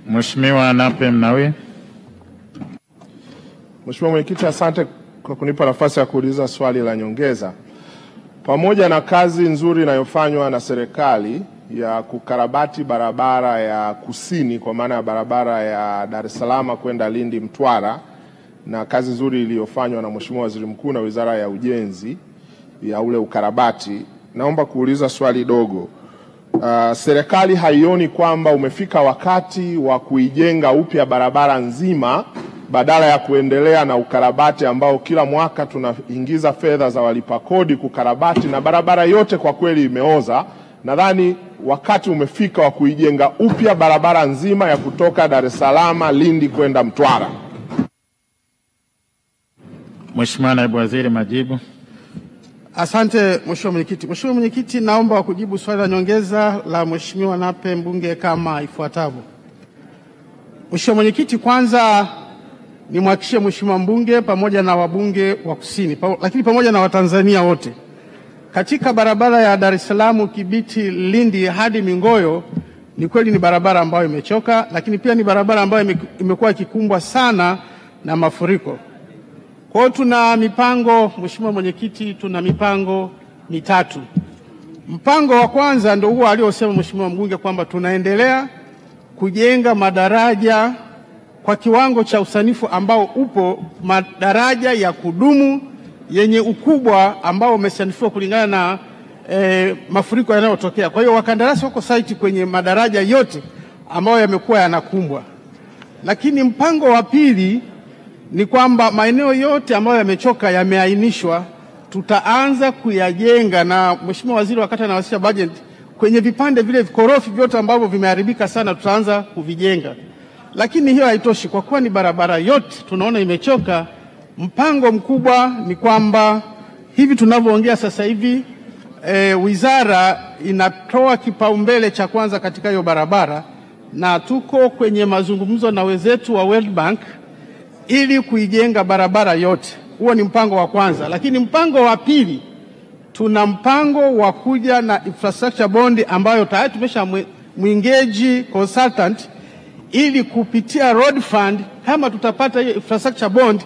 Mheshimiwa Nape Nnauye. Mheshimiwa Mwenyekiti, asante kwa kunipa nafasi ya kuuliza swali la nyongeza. Pamoja na kazi nzuri inayofanywa na serikali ya kukarabati barabara ya kusini kwa maana ya barabara ya Dar es Salaam kwenda Lindi Mtwara, na kazi nzuri iliyofanywa na Mheshimiwa Waziri Mkuu na Wizara ya Ujenzi ya ule ukarabati, naomba kuuliza swali dogo. Serikali haioni kwamba umefika wakati wa kuijenga upya barabara nzima badala ya kuendelea na ukarabati ambao kila mwaka tunaingiza fedha za walipa kodi kukarabati na barabara yote kwa kweli imeoza? Nadhani wakati umefika wa kuijenga upya barabara nzima ya kutoka Dar es Salaam Lindi kwenda Mtwara. Mheshimiwa Naibu Waziri, majibu. Asante Mheshimiwa Mwenyekiti. Mheshimiwa Mwenyekiti, naomba kujibu swali la nyongeza la Mheshimiwa Nape mbunge kama ifuatavyo. Mheshimiwa Mwenyekiti, kwanza nimhakikishie Mheshimiwa mbunge pamoja na wabunge wa kusini lakini pamoja na Watanzania wote, katika barabara ya Dar es Salaam Kibiti Lindi hadi Mingoyo, ni kweli ni barabara ambayo imechoka, lakini pia ni barabara ambayo imekuwa ikikumbwa sana na mafuriko. Kwa hiyo tuna mipango, Mheshimiwa Mwenyekiti, tuna mipango mitatu. Mpango wa kwanza ndio huo aliosema Mheshimiwa mbunge kwamba tunaendelea kujenga madaraja kwa kiwango cha usanifu ambao upo, madaraja ya kudumu yenye ukubwa ambao umesanifiwa kulingana na mafuriko yanayotokea. Kwa hiyo wakandarasi wako site kwenye madaraja yote ambayo yamekuwa yanakumbwa. Lakini mpango wa pili ni kwamba maeneo yote ambayo yamechoka yameainishwa, tutaanza kuyajenga, na Mheshimiwa Waziri wakati anawasilisha budget kwenye vipande vile vikorofi vyote ambavyo vimeharibika sana tutaanza kuvijenga. Lakini hiyo haitoshi, kwa kuwa ni barabara yote tunaona imechoka. Mpango mkubwa ni kwamba hivi tunavyoongea sasa hivi wizara inatoa kipaumbele cha kwanza katika hiyo barabara, na tuko kwenye mazungumzo na wenzetu wa World Bank ili kuijenga barabara yote. Huo ni mpango wa kwanza. Lakini mpango wa pili, tuna mpango wa kuja na infrastructure bond ambayo tayari tumesha mwingeji consultant ili kupitia road fund, kama tutapata hiyo infrastructure bond,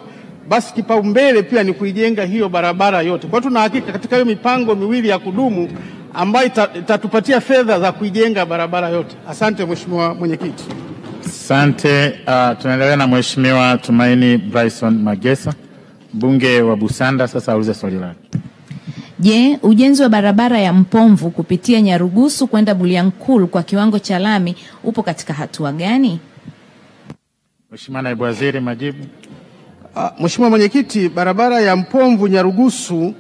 basi kipaumbele pia ni kuijenga hiyo barabara yote. Kwa tuna hakika katika hiyo mipango miwili ya kudumu ambayo itatupatia fedha za kuijenga barabara yote. Asante Mheshimiwa Mwenyekiti. Asante. Tunaendelea na Mheshimiwa Tumaini Bryson Magesa, mbunge wa Busanda, sasa aulize swali lake. Je, ujenzi wa barabara ya Mpomvu kupitia Nyarugusu kwenda Bulyanhulu kwa kiwango cha lami upo katika hatua gani? Mheshimiwa Naibu Waziri, majibu. Mheshimiwa Mwenyekiti, barabara ya Mpomvu Nyarugusu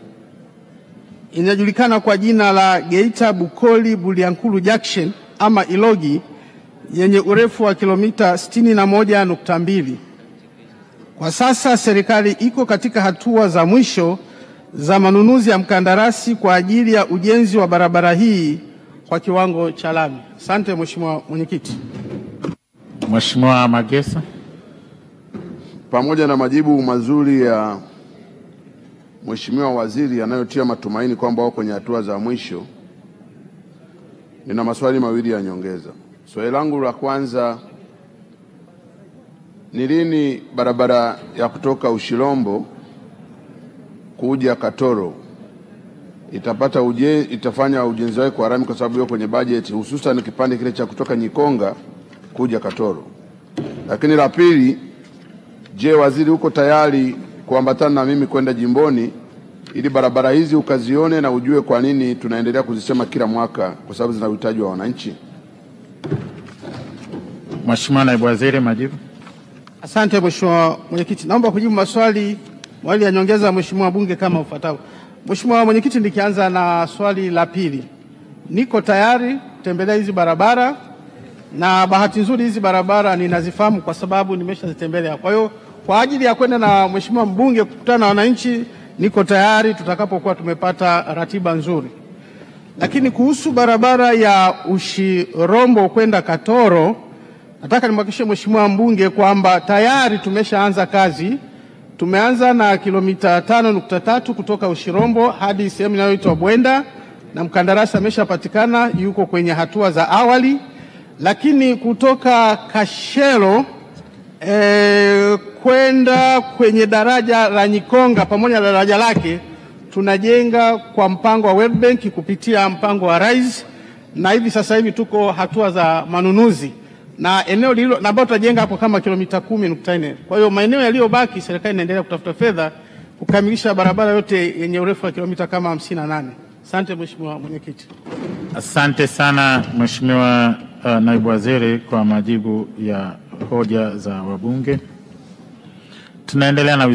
inajulikana kwa jina la Geita Bukoli Bulyanhulu Junction ama Ilogi, yenye urefu wa kilomita 61.2. Kwa sasa serikali iko katika hatua za mwisho za manunuzi ya mkandarasi kwa ajili ya ujenzi wa barabara hii kwa kiwango cha lami. Asante Mheshimiwa Mwenyekiti. Mheshimiwa Magesa. Pamoja na majibu mazuri ya Mheshimiwa Waziri yanayotia matumaini kwamba wako kwenye hatua za mwisho, nina maswali mawili ya nyongeza. Swali langu la kwanza ni lini barabara ya kutoka Ushirombo kuja Katoro itafanya ujenzi wake kwa rami, kwa sababu hiyo kwenye budget, hususan kipande kile cha kutoka Nyikonga kuja Katoro? Lakini la pili, je, waziri uko tayari kuambatana na mimi kwenda jimboni ili barabara hizi ukazione na ujue kwa nini tunaendelea kuzisema kila mwaka, kwa sababu zina uhitaji wa wananchi? Mheshimiwa Naibu Waziri, majibu. Asante Mheshimiwa Mwenyekiti. Naomba kujibu maswali mawili ya nyongeza Mheshimiwa bunge kama ufuatavyo. Mheshimiwa Mwenyekiti, nikianza na swali la pili, niko tayari kutembelea hizi barabara, na bahati nzuri hizi barabara ninazifahamu kwa sababu nimeshazitembelea. Kwa hiyo kwa ajili ya kwenda na Mheshimiwa mbunge kukutana na wananchi, niko tayari tutakapokuwa tumepata ratiba nzuri. Lakini kuhusu barabara ya Ushirombo kwenda Katoro, nataka nimhakikishie Mheshimiwa mbunge kwamba tayari tumeshaanza kazi. Tumeanza na kilomita 5.3 kutoka Ushirombo hadi sehemu inayoitwa Bwenda, na mkandarasi ameshapatikana, yuko kwenye hatua za awali. lakini kutoka Kashero kwenda kwenye daraja la Nyikonga pamoja na daraja lake tunajenga kwa mpango wa World Bank kupitia mpango wa RISE, na hivi sasa hivi tuko hatua za manunuzi na eneo lilo na ambao tutajenga hapo kama kilomita 10.4. Kwa hiyo maeneo yaliyobaki serikali inaendelea kutafuta fedha kukamilisha barabara yote yenye urefu wa kilomita kama 58. Asante Mheshimiwa Mwenyekiti. Asante sana Mheshimiwa Naibu Waziri kwa majibu ya hoja za wabunge. Tunaendelea na